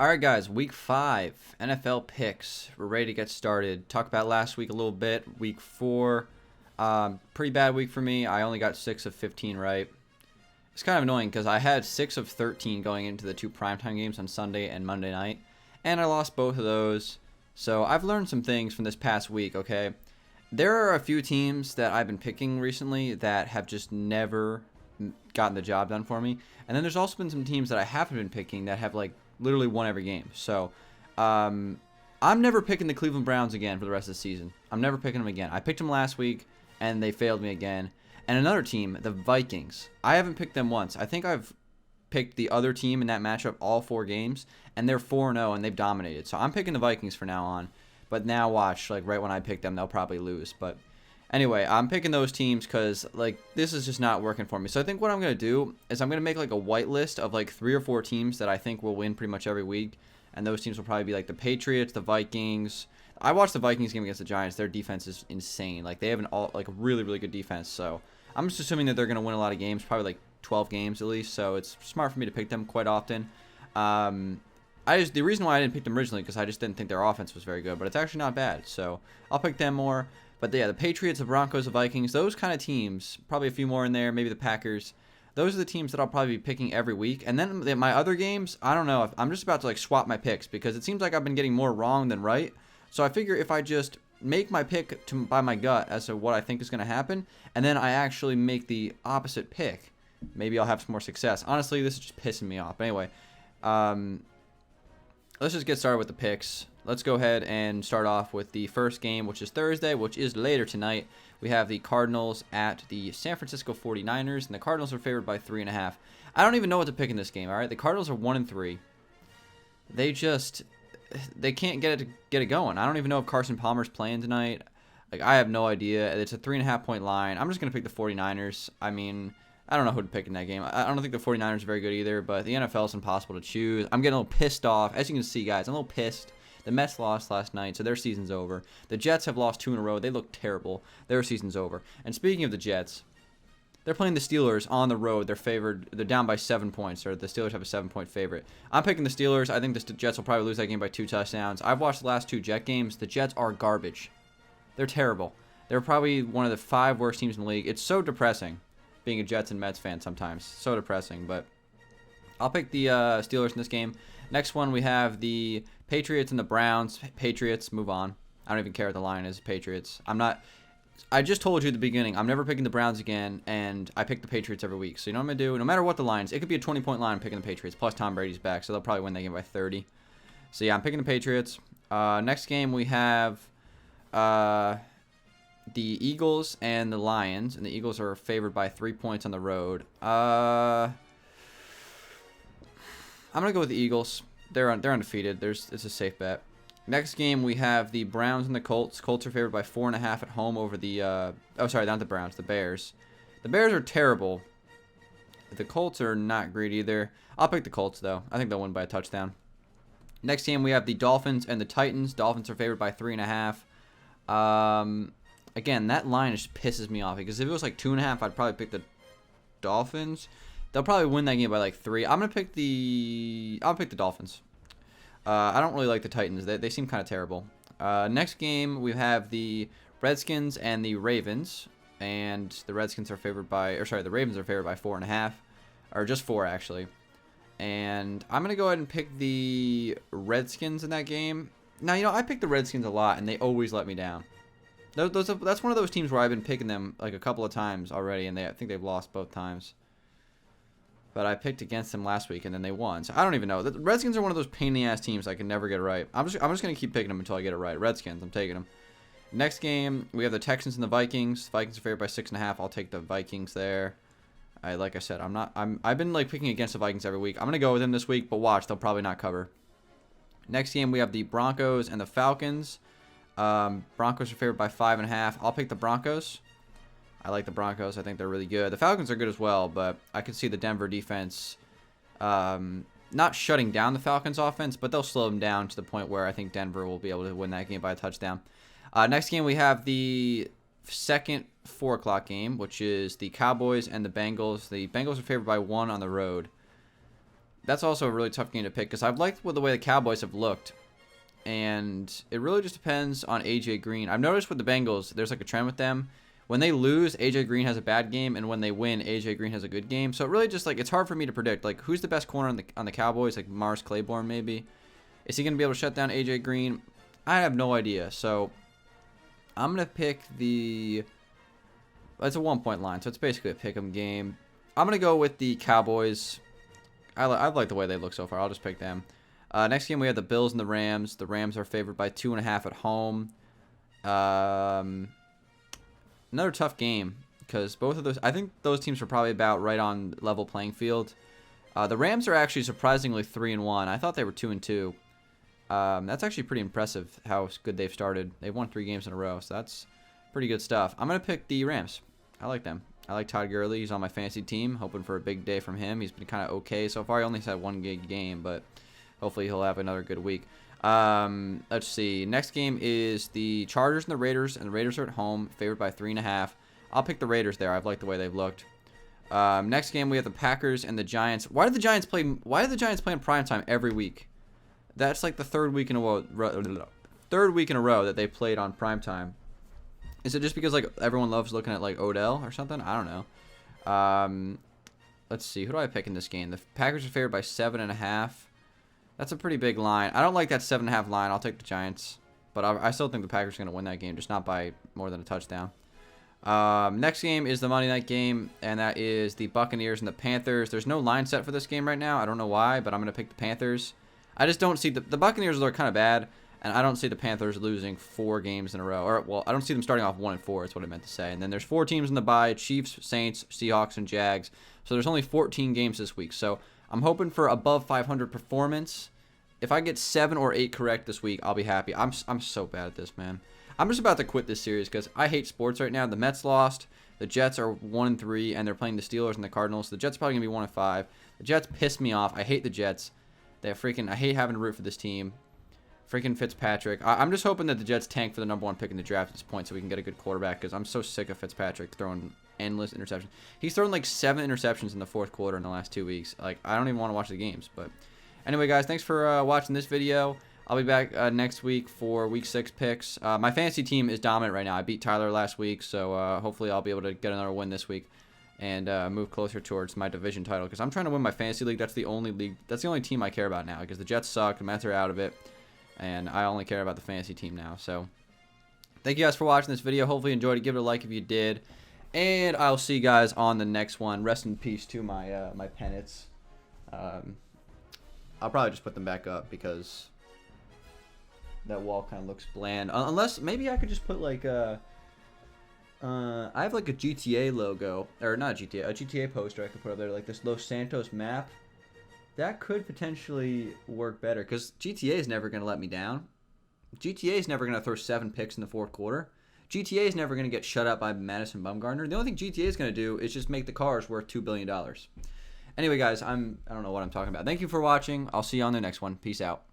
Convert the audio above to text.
All right, guys, week 5, NFL picks. We're ready to get started. Talk about last week a little bit. Week 4, pretty bad week for me. I only got 6 of 15 right. It's kind of annoying because I had 6 of 13 going into the 2 primetime games on Sunday and Monday night, and I lost both of those. So I've learned some things from this past week, okay? There are a few teams that I've been picking recently that have just never gotten the job done for me. And then there's also been some teams that I haven't been picking that have, like, literally won every game. So, I'm never picking the Cleveland Browns again for the rest of the season. I'm never picking them again. I picked them last week, and they failed me again. And another team, the Vikings. I haven't picked them once. I think I've picked the other team in that matchup all 4 games, and they're 4-0, and they've dominated. So I'm picking the Vikings for now on. But now watch, like, right when I pick them, they'll probably lose. But anyway, I'm picking those teams because, like, this is just not working for me. So I think what I'm going to do is I'm going to make, like, a white list of, like, 3 or 4 teams that I think will win pretty much every week. And those teams will probably be, like, the Patriots, the Vikings. I watched the Vikings game against the Giants. Their defense is insane. Like, they have a really, really good defense. So I'm just assuming that they're going to win a lot of games, probably, like, 12 games at least. So it's smart for me to pick them quite often. The reason why I didn't pick them originally because I just didn't think their offense was very good. But it's actually not bad. So I'll pick them more. But yeah, the Patriots, the Broncos, the Vikings, those kind of teams, probably a few more in there, maybe the Packers. Those are the teams that I'll probably be picking every week. And then my other games, I don't know. I'm just about to, like, swap my picks because it seems like I've been getting more wrong than right. So I figure if I just make my pick by my gut as to what I think is going to happen, and then I actually make the opposite pick, maybe I'll have some more success. Honestly, this is just pissing me off. But anyway, let's just get started with the picks. Let's go ahead and start off with the first game, which is Thursday, which is later tonight. We have the Cardinals at the San Francisco 49ers, and the Cardinals are favored by 3.5. I don't even know what to pick in this game, all right? The Cardinals are 1-3. They can't get it going. I don't even know if Carson Palmer's playing tonight. Like, I have no idea. It's a 3.5-point line. I'm just going to pick the 49ers. I mean, I don't know who to pick in that game. I don't think the 49ers are very good either, but the NFL is impossible to choose. I'm getting a little pissed off. As you can see, guys, I'm a little pissed. The Mets lost last night, so their season's over. The Jets have lost 2 in a row. They look terrible. Their season's over. And speaking of the Jets, they're playing the Steelers on the road. They're favored. They're down by 7 points, or the Steelers have a 7-point favorite. I'm picking the Steelers. I think the Jets will probably lose that game by 2 touchdowns. I've watched the last 2 Jet games. The Jets are garbage. They're terrible. They're probably one of the 5 worst teams in the league. It's so depressing being a Jets and Mets fan sometimes. So depressing, but I'll pick the Steelers in this game. Next one, we have the Patriots and the Browns. Patriots, move on. I don't even care what the line is. Patriots. I just told you at the beginning, I'm never picking the Browns again, and I pick the Patriots every week. So you know what I'm going to do? No matter what the line is, it could be a 20-point line, I'm picking the Patriots. Plus Tom Brady's back, so they'll probably win that game by 30. So yeah, I'm picking the Patriots. Next game, we have the Eagles and the Lions, and the Eagles are favored by 3 points on the road. I'm going to go with the Eagles. They're undefeated. It's a safe bet. Next game, we have the Browns and the Colts. Colts are favored by 4.5 at home over the... oh, sorry, not the Browns. The Bears. The Bears are terrible. The Colts are not great either. I'll pick the Colts, though. I think they'll win by a touchdown. Next game, we have the Dolphins and the Titans. Dolphins are favored by 3.5. Again, that line just pisses me off because if it was like 2.5, I'd probably pick the Dolphins. They'll probably win that game by like 3. I'll pick the Dolphins. I don't really like the Titans. They seem kind of terrible. Next game, we have the Redskins and the Ravens. And the Ravens are favored by 4.5. Or just 4, actually. And I'm going to go ahead and pick the Redskins in that game. Now, I pick the Redskins a lot, and they always let me down. That's one of those teams where I've been picking them like a couple of times already, and I think they've lost both times. But I picked against them last week, and then they won. So I don't even know. The Redskins are one of those pain-in-the-ass teams I can never get it right. I'm just going to keep picking them until I get it right. Redskins, I'm taking them. Next game, we have the Texans and the Vikings. Vikings are favored by 6.5. I'll take the Vikings there. Like I said, I've been like picking against the Vikings every week. I'm going to go with them this week, but watch, they'll probably not cover. Next game, we have the Broncos and the Falcons. Broncos are favored by 5.5. I'll pick the Broncos. I like the Broncos. I think they're really good. The Falcons are good as well, but I could see the Denver defense not shutting down the Falcons offense, but they'll slow them down to the point where I think Denver will be able to win that game by a touchdown. Next game, we have the second 4 o'clock game, which is the Cowboys and the Bengals. The Bengals are favored by 1 on the road. that's also a really tough game to pick because I've liked the way the Cowboys have looked. And it really just depends on A.J. Green. I've noticed with the Bengals, there's like a trend with them. When they lose, A.J. Green has a bad game, and when they win, A.J. Green has a good game. So it really just, like, it's hard for me to predict. Like, who's the best corner on the Cowboys? Like, Mars Claiborne, maybe? Is he going to be able to shut down A.J. Green? I have no idea. So I'm going to pick the... It's a 1-point line, so it's basically a pick-em game. I'm going to go with the Cowboys. I like the way they look so far. I'll just pick them. Next game, we have the Bills and the Rams. The Rams are favored by 2.5 at home. Another tough game because both of those, I think those teams are probably about right on level playing field. The Rams are actually surprisingly 3-1. I thought they were 2-2. That's actually pretty impressive how good they've started. They've won 3 games in a row, so that's pretty good stuff. I'm going to pick the Rams. I like them. I like Todd Gurley. He's on my fantasy team. Hoping for a big day from him. He's been kind of okay so far. He only had 1 good game, but hopefully he'll have another good week. Let's see. Next game is the Chargers and the Raiders are at home, favored by 3.5. I'll pick the Raiders there. I've liked the way they've looked. Next game we have the Packers and the Giants. Why do the Giants play in primetime every week? That's like the third week in a row that they played on primetime. Is it just because like everyone loves looking at like Odell or something? I don't know. Let's see. Who do I pick in this game? The Packers are favored by 7.5. That's a pretty big line. I don't like that 7.5 line. I'll take the Giants. But I still think the Packers are going to win that game, just not by more than a touchdown. Next game is the Monday night game, and that is the Buccaneers and the Panthers. There's no line set for this game right now. I don't know why, but I'm going to pick the Panthers. I just don't see the Buccaneers are kind of bad, and I don't see the Panthers losing 4 games in a row. Or, well, I don't see them starting off 1-4 is what I meant to say. And then there's 4 teams in the bye, Chiefs, Saints, Seahawks, and Jags. So there's only 14 games this week. So I'm hoping for above 500 performance. If I get 7 or 8 correct this week, I'll be happy. I'm so bad at this, man. I'm just about to quit this series because I hate sports right now. The Mets lost. The Jets are 1-3, and they're playing the Steelers and the Cardinals. The Jets are probably going to be 1-5. The Jets piss me off. I hate the Jets. I hate having to root for this team. Freaking Fitzpatrick. I'm just hoping that the Jets tank for the #1 pick in the draft at this point so we can get a good quarterback because I'm so sick of Fitzpatrick throwing endless interceptions. He's thrown like 7 interceptions in the 4th quarter in the last 2 weeks. Like, I don't even want to watch the games. But anyway, guys, thanks for watching this video. I'll be back next week for Week 6 picks. My fantasy team is dominant right now. I beat Tyler last week, so hopefully I'll be able to get another win this week and move closer towards my division title because I'm trying to win my fantasy league. That's the only league. That's the only team I care about now because the Jets suck. The Mets are out of it, and I only care about the fantasy team now. So thank you guys for watching this video. Hopefully you enjoyed it. Give it a like if you did, and I'll see you guys on the next one. Rest in peace to my my pennants. I'll probably just put them back up because that wall kind of looks bland. Unless maybe I could just put like a. I have like a GTA logo, or not a GTA poster I could put up there, like this Los Santos map. That could potentially work better, because GTA is never going to let me down. GTA is never going to throw 7 picks in the 4th quarter. GTA is never going to get shut out by Madison Bumgarner. The only thing GTA is going to do is just make the cars worth $2 billion. Anyway, guys, I don't know what I'm talking about. Thank you for watching. I'll see you on the next one. Peace out.